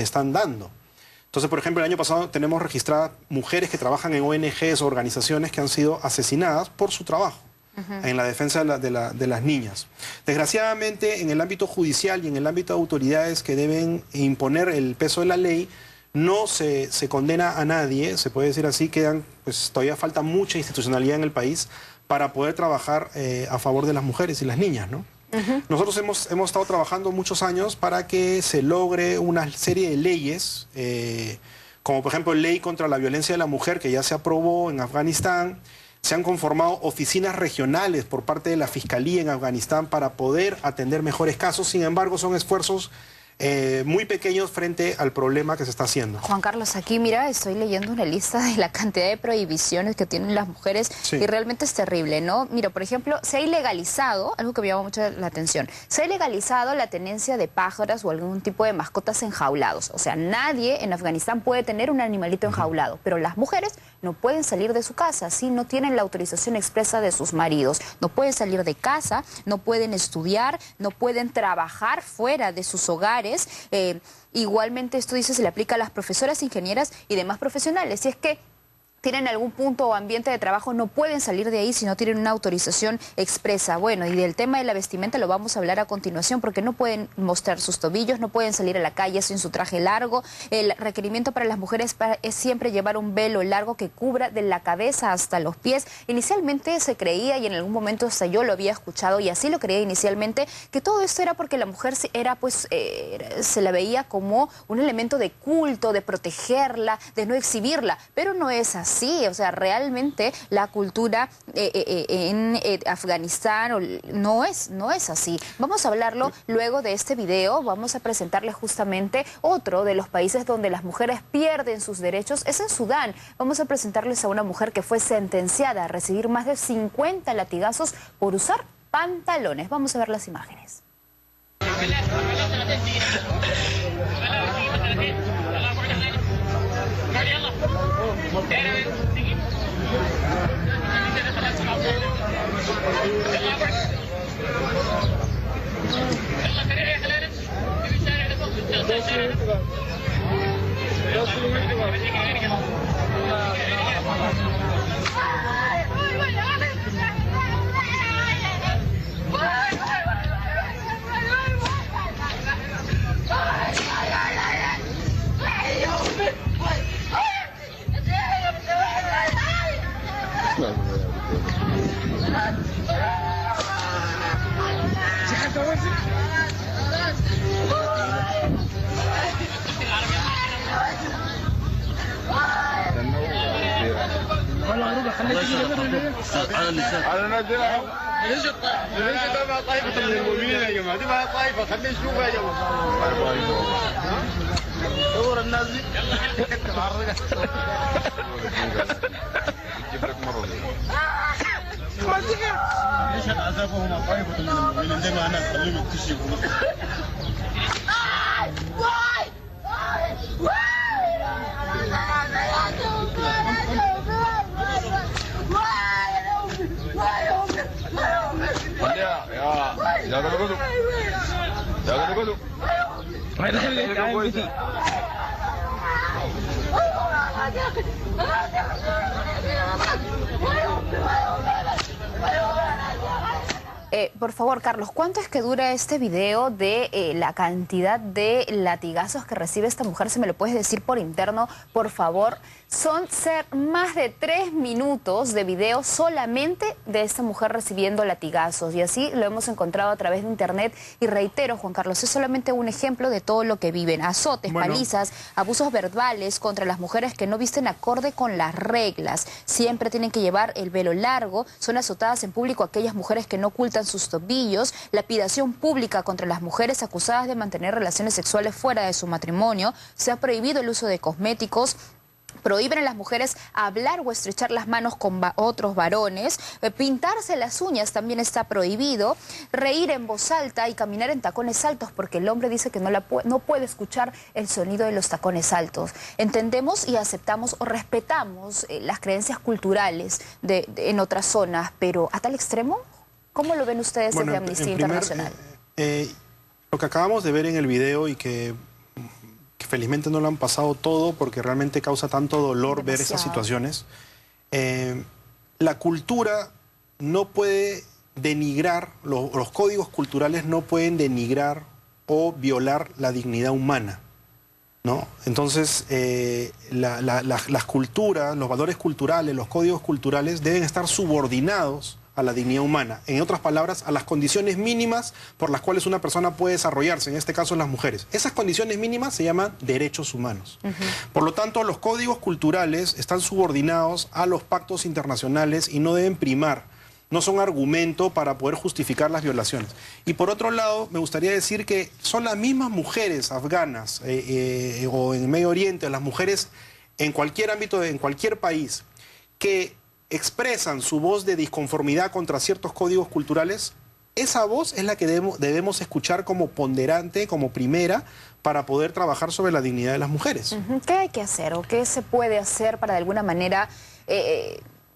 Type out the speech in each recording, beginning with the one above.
están dando. Entonces, por ejemplo, el año pasado tenemos registradas mujeres que trabajan en ONGs o organizaciones que han sido asesinadas por su trabajo en la defensa de las niñas. Desgraciadamente, en el ámbito judicial y en el ámbito de autoridades que deben imponer el peso de la ley, no se condena a nadie, se puede decir así, pues todavía falta mucha institucionalidad en el país para poder trabajar a favor de las mujeres y las niñas, ¿no? Nosotros hemos estado trabajando muchos años para que se logre una serie de leyes, como por ejemplo ley contra la violencia de la mujer, que ya se aprobó en Afganistán. Se han conformado oficinas regionales por parte de la Fiscalía en Afganistán para poder atender mejores casos. Sin embargo, son esfuerzos muy pequeños frente al problema que se está haciendo. Juan Carlos, aquí mira, estoy leyendo una lista de la cantidad de prohibiciones que tienen las mujeres y realmente es terrible, ¿no? Mira, por ejemplo, se ha ilegalizado, algo que me llama mucho la atención, se ha ilegalizado la tenencia de pájaros o algún tipo de mascotas enjaulados. O sea, nadie en Afganistán puede tener un animalito enjaulado, pero las mujeres no pueden salir de su casa si no tienen la autorización expresa de sus maridos. No pueden salir de casa, no pueden estudiar, no pueden trabajar fuera de sus hogares. Igualmente esto dice se le aplica a las profesoras, ingenieras y demás profesionales. Si es que tienen algún punto o ambiente de trabajo, no pueden salir de ahí si no tienen una autorización expresa. Bueno, y del tema de la vestimenta lo vamos a hablar a continuación, porque no pueden mostrar sus tobillos, no pueden salir a la calle sin su traje largo. El requerimiento para las mujeres es siempre llevar un velo largo que cubra de la cabeza hasta los pies. Inicialmente se creía, y en algún momento hasta yo lo había escuchado, y así lo creía inicialmente, que todo esto era porque la mujer era, pues, se la veía como un elemento de culto, de protegerla, de no exhibirla, pero no es así. Sí, o sea, realmente la cultura en Afganistán no es así. Vamos a hablarlo luego de este video. Vamos a presentarles justamente otro de los países donde las mujeres pierden sus derechos. Es en Sudán. Vamos a presentarles a una mujer que fue sentenciada a recibir más de 50 latigazos por usar pantalones. Vamos a ver las imágenes. على نزلها ليش تبع طائفة من المؤمنين يا جماعة تبع طائفة خلينا نشوفها يا جماعة دور الناس دي جيب لك مرة ليش عذابهم طائفة من المؤمنين زي ما أنا نخليهم يكتشفوا يا قولوا يا قولوا Por favor, Carlos, ¿cuánto es que dura este video de la cantidad de latigazos que recibe esta mujer? ¿Se me lo puedes decir por interno, por favor? Son más de 3 minutos de video solamente de esta mujer recibiendo latigazos. Y así lo hemos encontrado a través de internet. Y reitero, Juan Carlos, es solamente un ejemplo de todo lo que viven. Azotes, palizas, abusos verbales contra las mujeres que no visten acorde con las reglas. Siempre tienen que llevar el velo largo. Son azotadas en público aquellas mujeres que no ocultan sus tobillos. Lapidación pública contra las mujeres acusadas de mantener relaciones sexuales fuera de su matrimonio. Se ha prohibido el uso de cosméticos. Prohíben a las mujeres hablar o estrechar las manos con otros varones. Pintarse las uñas también está prohibido. Reír en voz alta y caminar en tacones altos, porque el hombre dice que no puede escuchar el sonido de los tacones altos. Entendemos y aceptamos o respetamos las creencias culturales en otras zonas, pero ¿a tal extremo? ¿Cómo lo ven ustedes desde Amnistía Internacional? Lo que acabamos de ver en el video y que felizmente no lo han pasado todo porque realmente causa tanto dolor ver esas situaciones. La cultura no puede denigrar, los códigos culturales no pueden denigrar o violar la dignidad humana, ¿no? Entonces, las culturas, los valores culturales, los códigos culturales deben estar subordinados a la dignidad humana. En otras palabras, a las condiciones mínimas por las cuales una persona puede desarrollarse, en este caso las mujeres. Esas condiciones mínimas se llaman derechos humanos. Por lo tanto, los códigos culturales están subordinados a los pactos internacionales y no deben primar. No son argumento para poder justificar las violaciones. Y por otro lado, me gustaría decir que son las mismas mujeres afganas o en Medio Oriente, las mujeres en cualquier ámbito, en cualquier país, que expresan su voz de disconformidad contra ciertos códigos culturales. Esa voz es la que debemos escuchar como ponderante, como primera, para poder trabajar sobre la dignidad de las mujeres. ¿Qué hay que hacer o qué se puede hacer para de alguna manera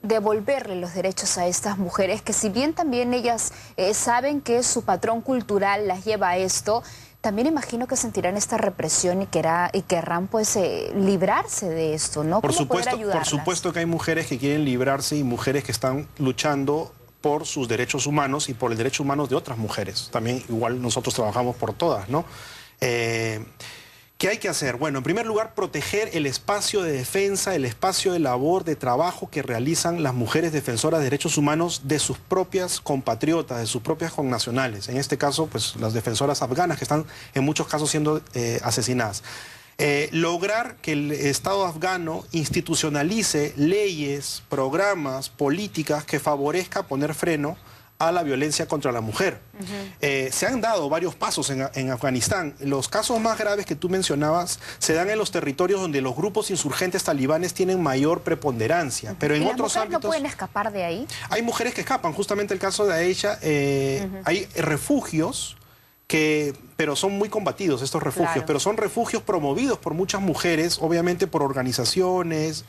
devolverle los derechos a estas mujeres que, si bien también ellas saben que su patrón cultural las lleva a esto, también imagino que sentirán esta represión y querrán pues librarse de esto, ¿no? Por supuesto que hay mujeres que quieren librarse y mujeres que están luchando por sus derechos humanos y por el derecho humano de otras mujeres. También igual nosotros trabajamos por todas, ¿no? ¿Qué hay que hacer? Bueno, en primer lugar, proteger el espacio de defensa, el espacio de labor, de trabajo que realizan las mujeres defensoras de derechos humanos de sus propias compatriotas, de sus propias connacionales. En este caso, pues las defensoras afganas que están en muchos casos siendo asesinadas. Lograr que el Estado afgano institucionalice leyes, programas, políticas que favorezca poner freno a la violencia contra la mujer. Se han dado varios pasos en Afganistán. Los casos más graves que tú mencionabas se dan en los territorios donde los grupos insurgentes talibanes tienen mayor preponderancia. Pero en otros ámbitos... ¿No pueden escapar de ahí? Hay mujeres que escapan. Justamente el caso de Aisha, hay refugios pero son muy combatidos estos refugios, pero son refugios promovidos por muchas mujeres, obviamente por organizaciones,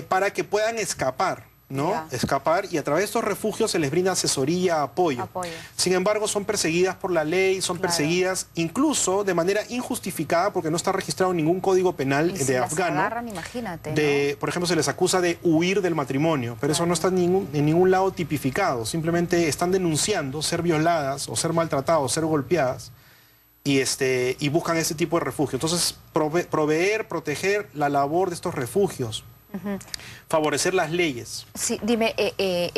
para que puedan escapar, ¿no? Escapar, y a través de estos refugios se les brinda asesoría, apoyo. Sin embargo, son perseguidas por la ley, son perseguidas incluso de manera injustificada porque no está registrado ningún código penal de afgano. Agarran, imagínate, por ejemplo, se les acusa de huir del matrimonio, pero eso no está en ningún lado tipificado. Simplemente están denunciando ser violadas o ser maltratadas, ser golpeadas. Y buscan ese tipo de refugio. Entonces, proteger la labor de estos refugios. Favorecer las leyes. Sí, dime,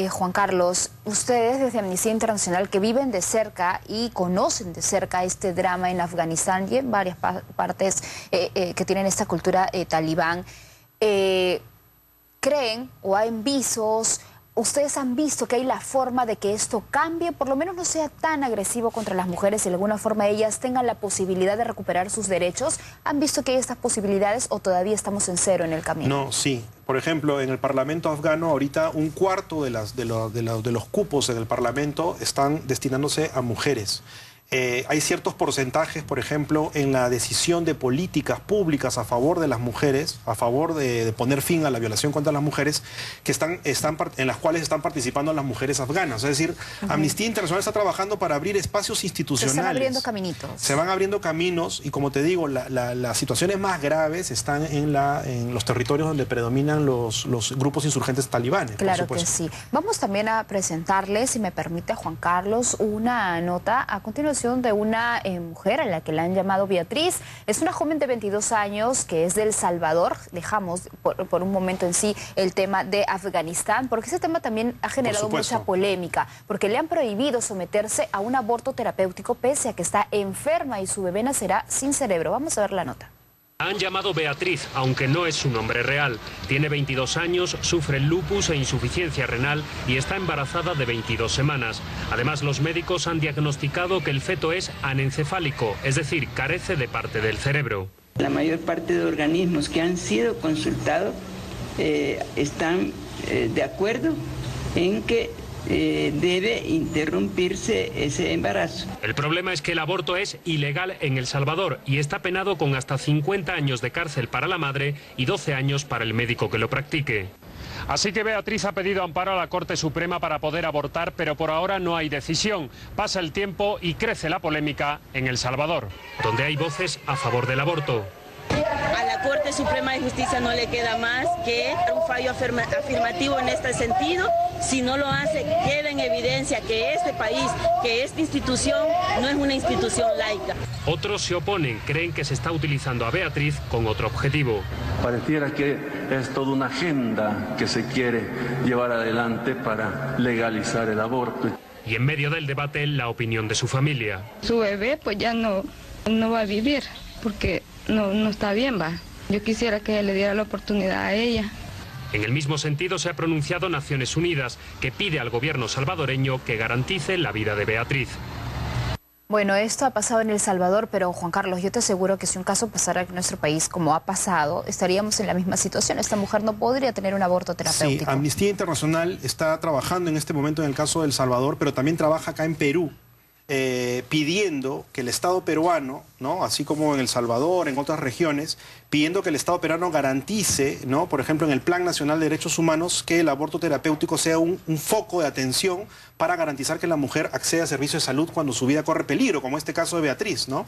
Juan Carlos, ustedes desde Amnistía Internacional que viven de cerca y conocen de cerca este drama en Afganistán y en varias partes que tienen esta cultura talibán, ¿creen o hay visos? ¿Ustedes han visto que hay la forma de que esto cambie, por lo menos no sea tan agresivo contra las mujeres y de alguna forma ellas tengan la posibilidad de recuperar sus derechos? ¿Han visto que hay estas posibilidades o todavía estamos en cero en el camino? No, sí. Por ejemplo, en el Parlamento afgano ahorita un cuarto de los cupos en el Parlamento están destinándose a mujeres. Hay ciertos porcentajes, por ejemplo, en la decisión de políticas públicas a favor de las mujeres, a favor de poner fin a la violación contra las mujeres, que en las cuales están participando las mujeres afganas. Es decir, Amnistía Internacional está trabajando para abrir espacios institucionales. Se van abriendo caminitos. Se van abriendo caminos y, como te digo, las situaciones más graves están en los territorios donde predominan los grupos insurgentes talibanes. Claro que sí. Vamos también a presentarles, si me permite, Juan Carlos, una nota a continuación de una mujer a la que la han llamado Beatriz. Es una joven de 22 años que es de El Salvador. Dejamos por un momento en sí el tema de Afganistán, porque ese tema también ha generado mucha polémica, porque le han prohibido someterse a un aborto terapéutico pese a que está enferma y su bebé nacerá sin cerebro. Vamos a ver la nota. Han llamado Beatriz, aunque no es su nombre real. Tiene 22 años, sufre lupus e insuficiencia renal y está embarazada de 22 semanas. Además, los médicos han diagnosticado que el feto es anencefálico, es decir, carece de parte del cerebro. La mayor parte de organismos que han sido consultados están de acuerdo en que debe interrumpirse ese embarazo. El problema es que el aborto es ilegal en El Salvador y está penado con hasta 50 años de cárcel para la madre y 12 años para el médico que lo practique. Así que Beatriz ha pedido amparo a la Corte Suprema para poder abortar, pero por ahora no hay decisión. Pasa el tiempo y crece la polémica en El Salvador, donde hay voces a favor del aborto. A la Corte Suprema de Justicia no le queda más que un fallo afirmativo en este sentido. Si no lo hace, queda en evidencia que este país, que esta institución no es una institución laica. Otros se oponen, creen que se está utilizando a Beatriz con otro objetivo. Pareciera que es toda una agenda que se quiere llevar adelante para legalizar el aborto. Y en medio del debate, la opinión de su familia. Su bebé pues ya no va a vivir porque no está bien, va. Yo quisiera que le diera la oportunidad a ella. En el mismo sentido se ha pronunciado Naciones Unidas, que pide al gobierno salvadoreño que garantice la vida de Beatriz. Bueno, esto ha pasado en El Salvador, pero Juan Carlos, yo te aseguro que si un caso pasara en nuestro país como ha pasado, estaríamos en la misma situación. Esta mujer no podría tener un aborto terapéutico. Sí, Amnistía Internacional está trabajando en este momento en el caso de El Salvador, pero también trabaja acá en Perú, pidiendo que el Estado peruano, ¿no?, así como en El Salvador, en otras regiones, pidiendo que el Estado peruano garantice, ¿no?, por ejemplo, en el Plan Nacional de Derechos Humanos, que el aborto terapéutico sea un foco de atención para garantizar que la mujer acceda a servicios de salud cuando su vida corre peligro, como este caso de Beatriz, ¿no?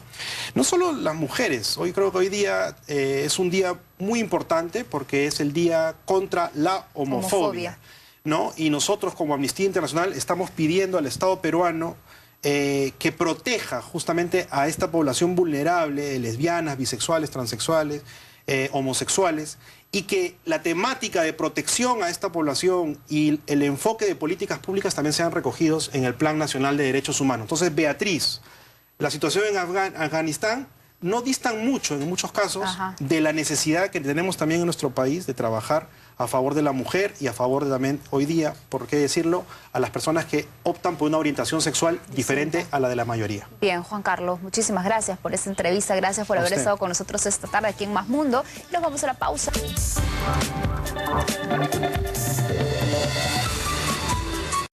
No solo las mujeres, creo que hoy día es un día muy importante porque es el día contra la homofobia, ¿no? Y nosotros como Amnistía Internacional estamos pidiendo al Estado peruano que proteja justamente a esta población vulnerable de lesbianas, bisexuales, transexuales, homosexuales, y que la temática de protección a esta población y el enfoque de políticas públicas también sean recogidos en el Plan Nacional de Derechos Humanos. Entonces, Beatriz, la situación en Afganistán no distan mucho, en muchos casos, de la necesidad que tenemos también en nuestro país de trabajar a favor de la mujer y a favor de también, hoy día, por qué decirlo, a las personas que optan por una orientación sexual diferente a la de la mayoría. Bien, Juan Carlos, muchísimas gracias por esta entrevista, gracias por haber estado con nosotros esta tarde aquí en Más Mundo. Nos vamos a la pausa.